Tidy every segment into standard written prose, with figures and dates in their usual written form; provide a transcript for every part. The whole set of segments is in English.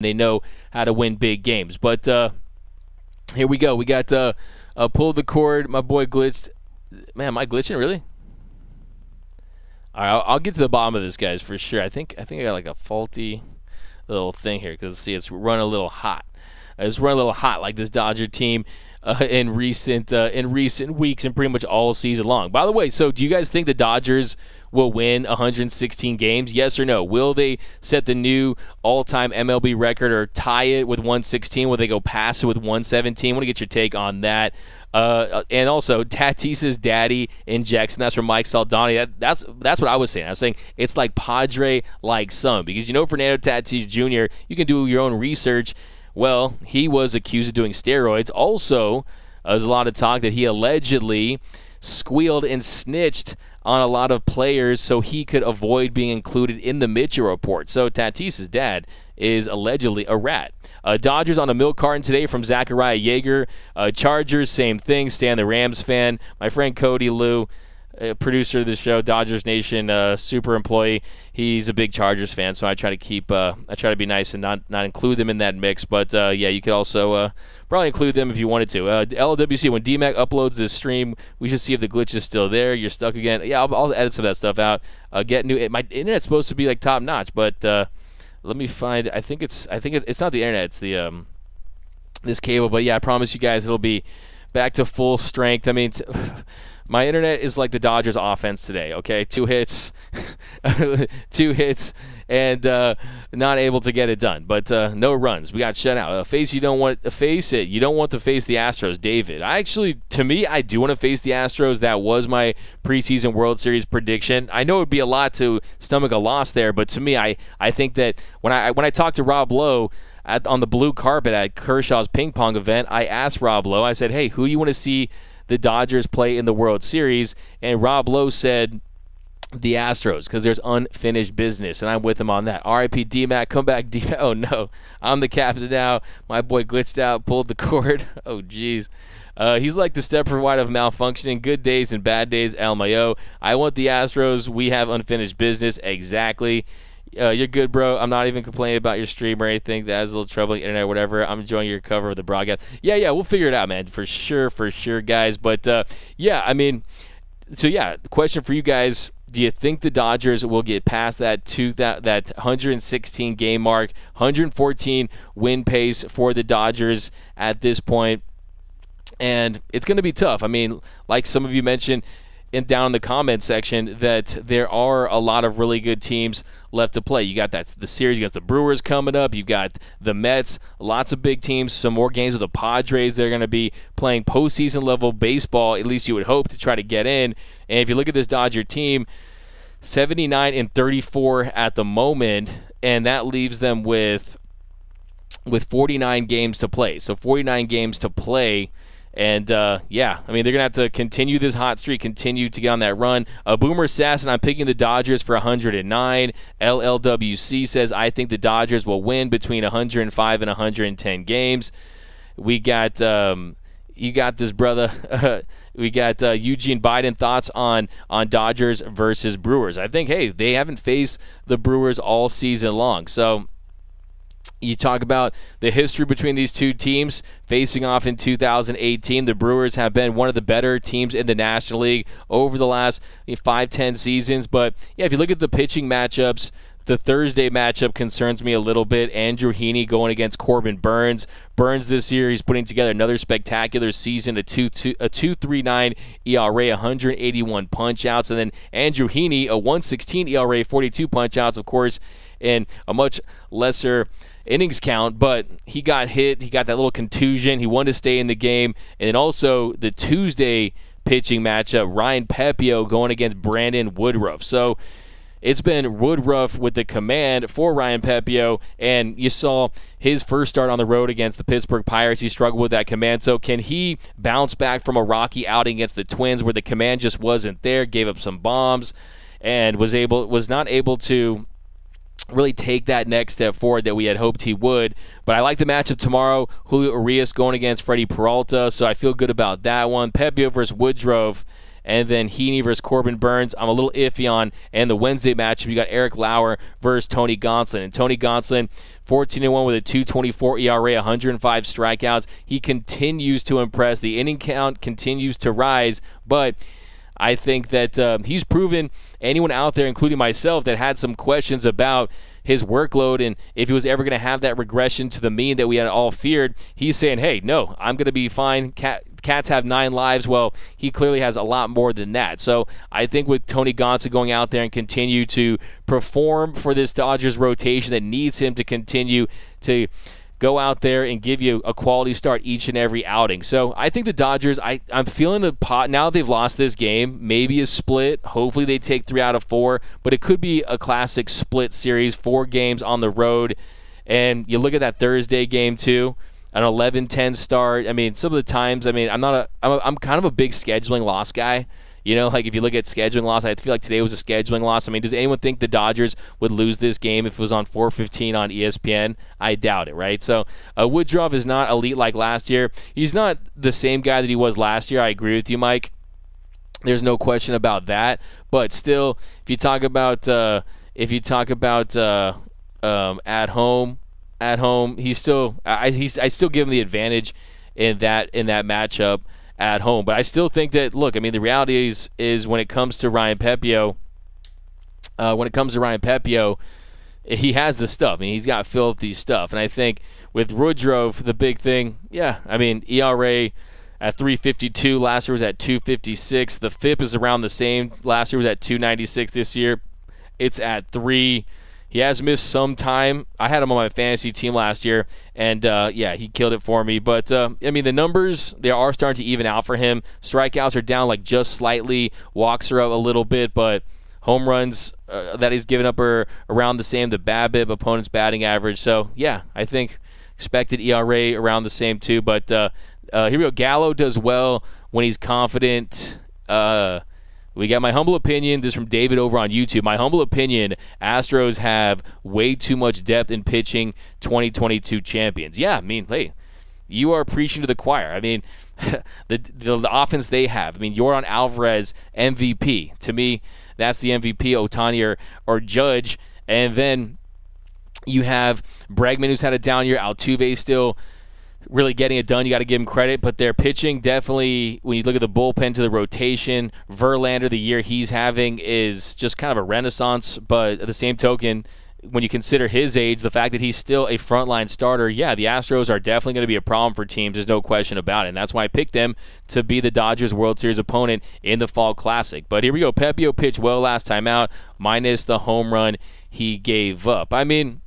They know how to win big games. But here we go. We got pull the cord. My boy glitched. Man, am I glitching really? All right, I'll get to the bottom of this, guys, for sure. I think I got like a faulty little thing here because see, it's run a little hot. It's run a little hot like this Dodger team in recent weeks and pretty much all season long. By the way, so do you guys think the Dodgers will win 116 games? Yes or no? Will they set the new all-time MLB record or tie it with 116? Will they go past it with 117? I want to get your take on that. And also, Tatis's daddy injects, and that's from Mike Saldani. That's what I was saying. I was saying it's like Padre-like son because, Fernando Tatis Jr., you can do your own research. Well, he was accused of doing steroids. Also, there's a lot of talk that he allegedly squealed and snitched on a lot of players so he could avoid being included in the Mitchell report. So Tatis's dad is allegedly a rat. Dodgers on a milk carton today from Zachariah Yeager. Chargers, same thing. Stan the Rams fan. My friend Cody Liu, producer of the show, Dodgers Nation, super employee. He's a big Chargers fan, so I try to be nice and not include them in that mix. But yeah, you could also probably include them if you wanted to. LWC, when DMAC uploads this stream, we should see if the glitch is still there. You're stuck again. Yeah, I'll edit some of that stuff out. My internet's supposed to be like top notch, but let me find. I think it's not the internet. It's the this cable. But yeah, I promise you guys, it'll be back to full strength. I mean. My internet is like the Dodgers offense today, okay? 2 hits, and not able to get it done. But no runs. We got shut out. You don't want to face it. You don't want to face the Astros, David. I do want to face the Astros. That was my preseason World Series prediction. I know it would be a lot to stomach a loss there, but to me, I think that when I talked to Rob Lowe on the blue carpet at Kershaw's ping pong event, I asked Rob Lowe, I said, hey, who do you want to see the Dodgers play in the World Series? And Rob Lowe said the Astros because there's unfinished business, and I'm with him on that. R.I.P. D-Mac, come back, D-Mac. Oh, no, I'm the captain now. My boy glitched out, pulled the cord. Oh, jeez. He's like the step wide of malfunctioning. Good days and bad days, El Mayo. I want the Astros. We have unfinished business. Exactly. You're good, bro. I'm not even complaining about your stream or anything. That has a little trouble, internet, whatever. I'm enjoying your cover of the broadcast. Yeah, we'll figure it out, man, for sure, guys. But, yeah, I mean, so, yeah, the question for you guys, do you think the Dodgers will get past that 116 game mark, 114 win pace for the Dodgers at this point? And it's going to be tough. I mean, like some of you mentioned, down in the comment section, that there are a lot of really good teams left to play. You got the series against the Brewers coming up. You got the Mets, lots of big teams, some more games with the Padres. They're going to be playing postseason level baseball, at least you would hope, to try to get in. And if you look at this Dodger team, 79-34 at the moment, and that leaves them with 49 games to play. So 49 games to play. And, yeah, I mean, they're going to have to continue this hot streak, continue to get on that run. Boomer Assassin, I'm picking the Dodgers for 109. LLWC says, I think the Dodgers will win between 105 and 110 games. We got, you got this, brother. We got Eugene Biden thoughts on Dodgers versus Brewers. I think, hey, they haven't faced the Brewers all season long. So you talk about the history between these two teams facing off in 2018. The Brewers have been one of the better teams in the National League over the last 5-10 seasons. But, yeah, if you look at the pitching matchups, the Thursday matchup concerns me a little bit. Andrew Heaney going against Corbin Burns. Burns this year, he's putting together another spectacular season, a 2.39 ERA, 181 punch-outs. And then Andrew Heaney, a 1.16 ERA, 42 punch-outs, of course, and a much lesser innings count, but he got hit. He got that little contusion. He wanted to stay in the game. And then also the Tuesday pitching matchup, Ryan Pepiot going against Brandon Woodruff. So it's been Woodruff with the command for Ryan Pepiot, and you saw his first start on the road against the Pittsburgh Pirates. He struggled with that command. So can he bounce back from a rocky outing against the Twins where the command just wasn't there, gave up some bombs, and was not able to really take that next step forward that we had hoped he would? But I like the matchup tomorrow. Julio Urias going against Freddie Peralta, so I feel good about that one. Pepiot versus Woodruff. And then Heaney versus Corbin Burns, I'm a little iffy on. And the Wednesday matchup, you got Eric Lauer versus Tony Gonsolin. And Tony Gonsolin, 14-1 with a 2.24 ERA, 105 strikeouts. He continues to impress. The inning count continues to rise, but I think that he's proven anyone out there, including myself, that had some questions about his workload and if he was ever going to have that regression to the mean that we had all feared. He's saying, hey, no, I'm going to be fine. Cats have 9 lives. Well, he clearly has a lot more than that. So I think with Tony Gonsolin going out there and continue to perform for this Dodgers rotation that needs him to continue to go out there and give you a quality start each and every outing. So I think the Dodgers, I'm feeling a pot. Now that they've lost this game, maybe a split. Hopefully they take 3 out of 4, but it could be a classic split series, 4 games on the road. And you look at that Thursday game too, an 11-10 start. I mean, some of the times, I mean, I'm kind of a big scheduling loss guy. You know, like if you look at scheduling loss, I feel like today was a scheduling loss. I mean, does anyone think the Dodgers would lose this game if it was on 4:15 on ESPN? I doubt it, right? So Woodruff is not elite like last year. He's not the same guy that he was last year. I agree with you, Mike. There's no question about that. But still, if you talk about at home, he's still I still give him the advantage in that matchup at home. But I still think that, look, I mean, the reality is when it comes to Ryan Pepiot, he has the stuff. I mean, he's got filthy stuff. And I think with Woodruff, the big thing, I mean, ERA at 3.52. Last year was at 2.56. The FIP is around the same. Last year was at 2.96. This year it's at 3. He has missed some time. I had him on my fantasy team last year, and he killed it for me. But, I mean, the numbers, they are starting to even out for him. Strikeouts are down like just slightly. Walks are up a little bit, but home runs that he's given up are around the same. The BABIP, opponent's batting average. So, I think expected ERA around the same too. But here we go. Gallo does well when he's confident. We got my humble opinion. This is from David over on YouTube. My humble opinion, Astros have way too much depth in pitching, 2022 champions. Yeah, I mean, hey, you are preaching to the choir. I mean, the offense they have. I mean, Yordan Alvarez, MVP. To me, that's the MVP, Ohtani or Judge. And then you have Bregman, who's had a down year. Altuve still really getting it done. You got to give him credit, but their pitching definitely, when you look at the bullpen to the rotation, Verlander, the year he's having is just kind of a renaissance. But at the same token, when you consider his age, the fact that he's still a frontline starter, the Astros are definitely going to be a problem for teams. There's no question about it, and that's why I picked them to be the Dodgers World Series opponent in the Fall Classic. But here we go. Pepiot pitched well last time out, minus the home run he gave up. I mean,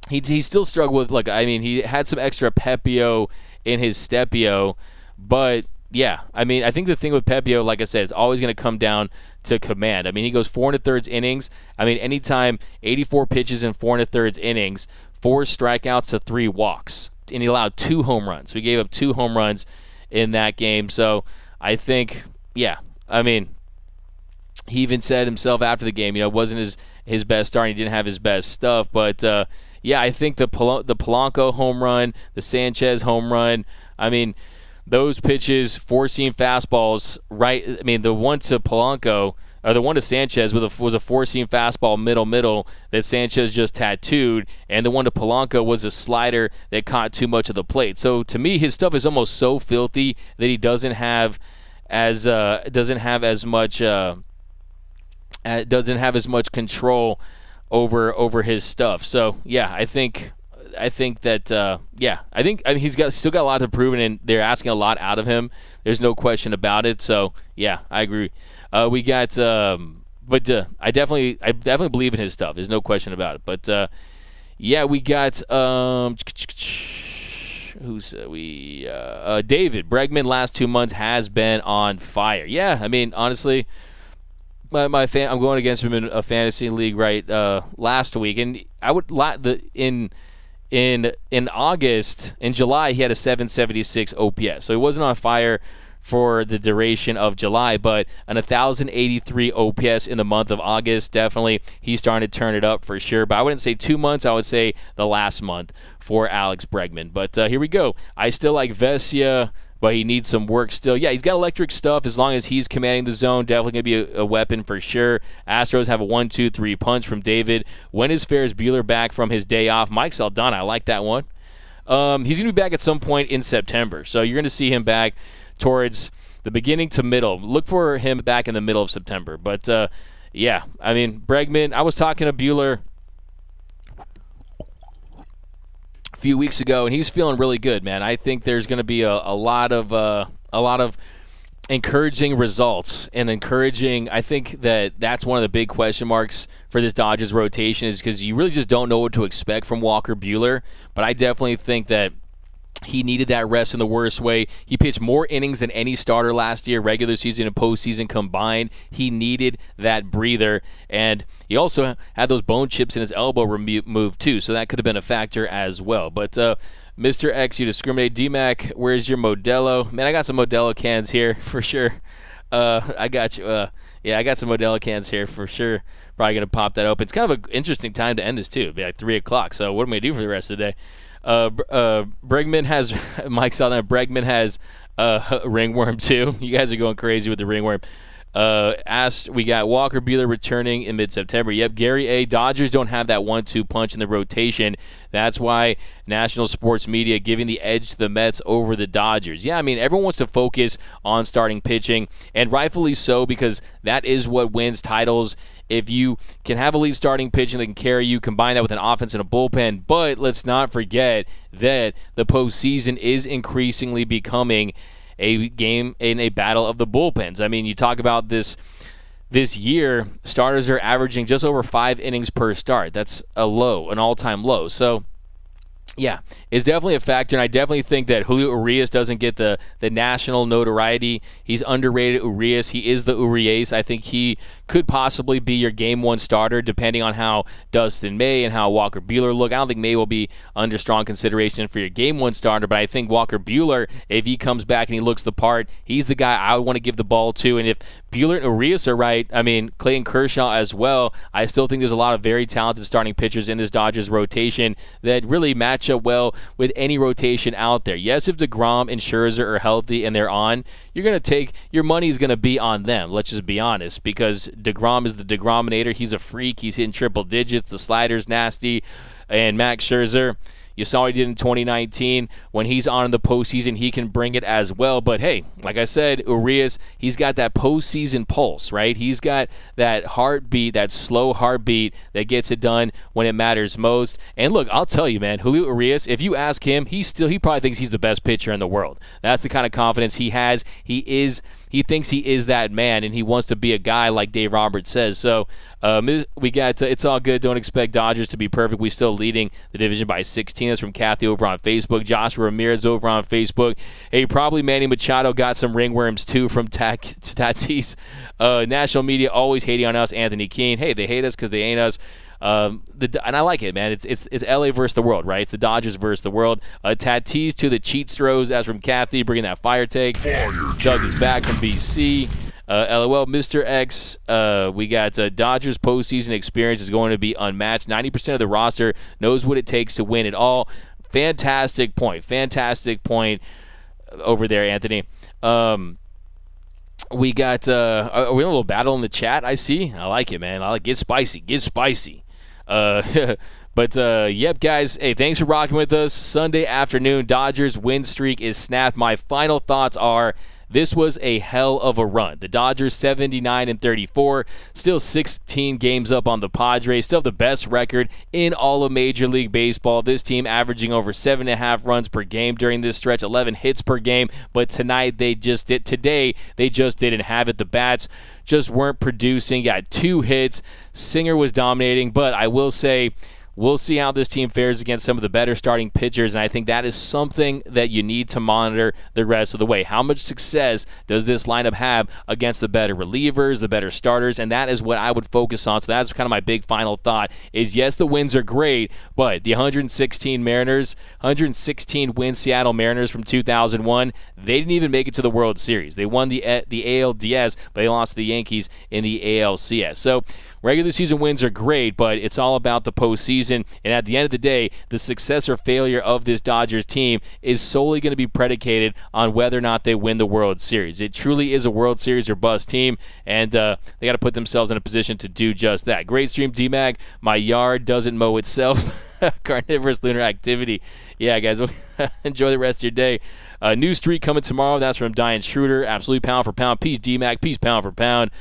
he still struggled with, he had some extra Pepiot in his Stepio, but I mean, I think the thing with Pepiot, like I said, it's always going to come down to command. I mean, he goes 4 1/3 innings. I mean, anytime, 84 pitches in 4 1/3 innings, 4 strikeouts to 3 walks, and he allowed 2 home runs. So he gave up 2 home runs in that game. So I think, I mean, he even said himself after the game, it wasn't his best start. He didn't have his best stuff, but I think the Polanco home run, the Sanchez home run, I mean, those pitches, 4-seam fastballs, right? I mean, the one to Polanco, or the one to Sanchez was a 4-seam fastball middle that Sanchez just tattooed, and the one to Polanco was a slider that caught too much of the plate. So to me, his stuff is almost so filthy that he doesn't have as much control over his stuff. So I think that I mean, he's still got a lot to prove, and they're asking a lot out of him. There's no question about it. So I agree. We got but I definitely believe in his stuff. There's no question about it. But we got David Bregman last 2 months has been on fire. I mean, honestly, I'm going against him in a fantasy league last week, and I would in August, in July, he had a 776 OPS, so he wasn't on fire for the duration of July, but an 1,083 OPS in the month of August. Definitely, he's starting to turn it up for sure. But I wouldn't say 2 months. I would say the last month for Alex Bregman. But here we go. I still like Vesia, but he needs some work still. Yeah, he's got electric stuff. As long as he's commanding the zone, definitely going to be a weapon for sure. Astros have a 1-2-3 punch from David. When is Ferris Bueller back from his day off? Mike Saldana, I like that one. He's going to be back at some point in September, so you're going to see him back towards the beginning to middle. Look for him back in the middle of September. But, yeah, I mean, Bregman, I was talking to Buehler a few weeks ago, and he's feeling really good, man. I think there's going to be a lot of encouraging results and encouraging. I think that's one of the big question marks for this Dodgers rotation is because you really just don't know what to expect from Walker Buehler. But I definitely think that he needed that rest in the worst way. He pitched more innings than any starter last year, regular season and postseason combined. He needed that breather, and he also had those bone chips in his elbow removed too, so that could have been a factor as well. But Mr. X, you discriminate. D-Mac, where's your Modelo? Man, I got some Modelo cans here for sure. I got you. Yeah, I got some Modelo cans here for sure. Probably going to pop that open. It's kind of an interesting time to end this too. It'll be like 3 o'clock, so what am I going to do for the rest of the day? Bregman has Mike Saldana. Bregman has ringworm too. You guys are going crazy with the ringworm. We got Walker Buehler returning in mid-September. Yep, Gary A. Dodgers don't have that 1-2 punch in the rotation. That's why national sports media giving the edge to the Mets over the Dodgers. Yeah, I mean, everyone wants to focus on starting pitching, and rightfully so, because that is what wins titles. If you can have a lead starting pitching that can carry you, combine that with an offense and a bullpen. But let's not forget that the postseason is increasingly becoming a game in a battle of the bullpens. I mean, you talk about this year, starters are averaging just over 5 innings per start. That's an all-time low. So, yeah, it's definitely a factor, and I definitely think that Julio Urias doesn't get the national notoriety. He's underrated, Urias. He is the Urias. I think he could possibly be your Game 1 starter, depending on how Dustin May and how Walker Buehler look. I don't think May will be under strong consideration for your Game 1 starter, but I think Walker Buehler, if he comes back and he looks the part, he's the guy I would want to give the ball to. And if Buehler and Urias are right, I mean, Clayton Kershaw as well, I still think there's a lot of very talented starting pitchers in this Dodgers rotation that really match up well with any rotation out there. Yes, if DeGrom and Scherzer are healthy and they're on, you're going to take your money's going to be on them. Let's just be honest, because DeGrom is the DeGrominator. He's a freak. He's hitting triple digits. The slider's nasty. And Max Scherzer, you saw what he did in 2019. When he's on in the postseason, he can bring it as well. But, hey, like I said, Urias, he's got that postseason pulse, right? He's got that heartbeat, that slow heartbeat that gets it done when it matters most. And, look, I'll tell you, man, Julio Urias, if you ask him, he probably thinks he's the best pitcher in the world. That's the kind of confidence he has. He thinks he is that man, and he wants to be a guy like Dave Roberts says. So we got it's all good. Don't expect Dodgers to be perfect. We're still leading the division by 16. That's from Kathy over on Facebook. Joshua Ramirez over on Facebook. Hey, probably Manny Machado got some ringworms too from Tatis. National media always hating on us. Anthony Keene. Hey, they hate us because they ain't us. And I like it, man. It's LA versus the world, right? It's the Dodgers versus the world. Tatis to the cheat throws, as from Kathy, bringing that fire take. Doug is back from BC. LOL, Mr. X. We got Dodgers postseason experience is going to be unmatched. 90% of the roster knows what it takes to win it all. Fantastic point. Fantastic point over there, Anthony. We got are we in a little battle in the chat? I see. I like it, man. I like get spicy. Get spicy. But, yep, guys, hey, thanks for rocking with us. Sunday afternoon, Dodgers win streak is snapped. My final thoughts are this was a hell of a run. The Dodgers 79-34, still 16 games up on the Padres, still the best record in all of Major League Baseball. This team averaging over 7.5 runs per game during this stretch, 11 hits per game. But today they just didn't have it. The bats just weren't producing. Got 2 hits. Singer was dominating, but I will say, we'll see how this team fares against some of the better starting pitchers, and I think that is something that you need to monitor the rest of the way. How much success does this lineup have against the better relievers, the better starters, and that is what I would focus on. So that's kind of my big final thought is, yes, the wins are great, but the 116 win Seattle Mariners from 2001, they didn't even make it to the World Series. They won the ALDS, but they lost to the Yankees in the ALCS. So regular season wins are great, but it's all about the postseason. And at the end of the day, the success or failure of this Dodgers team is solely going to be predicated on whether or not they win the World Series. It truly is a World Series or bust team, and they got to put themselves in a position to do just that. Great stream, D-Mag. My yard doesn't mow itself. Carnivorous lunar activity. Yeah, guys, enjoy the rest of your day. New streak coming tomorrow. That's from Diane Schroeder. Absolutely pound for pound. Peace, D-Mac. Peace, pound for pound.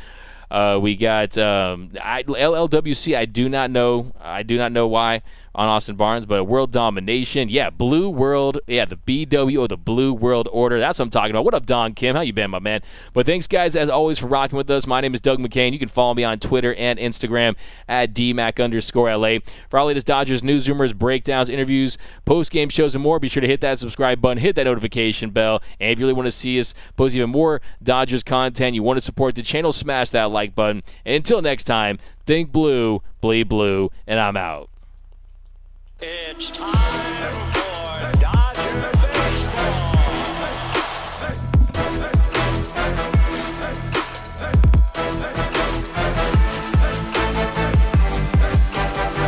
We got LLWC. I do not know why on Austin Barnes, but a world domination. Yeah, Blue World. Yeah, the BWO, the Blue World Order. That's what I'm talking about. What up, Don Kim? How you been, my man? But thanks, guys, as always, for rocking with us. My name is Doug McCain. You can follow me on Twitter and Instagram at DMac_LA. For all latest Dodgers news, rumors, breakdowns, interviews, post-game shows, and more, be sure to hit that subscribe button, hit that notification bell. And if you really want to see us post even more Dodgers content, you want to support the channel, smash that like button. And until next time, think blue, bleed blue, and I'm out. It's time.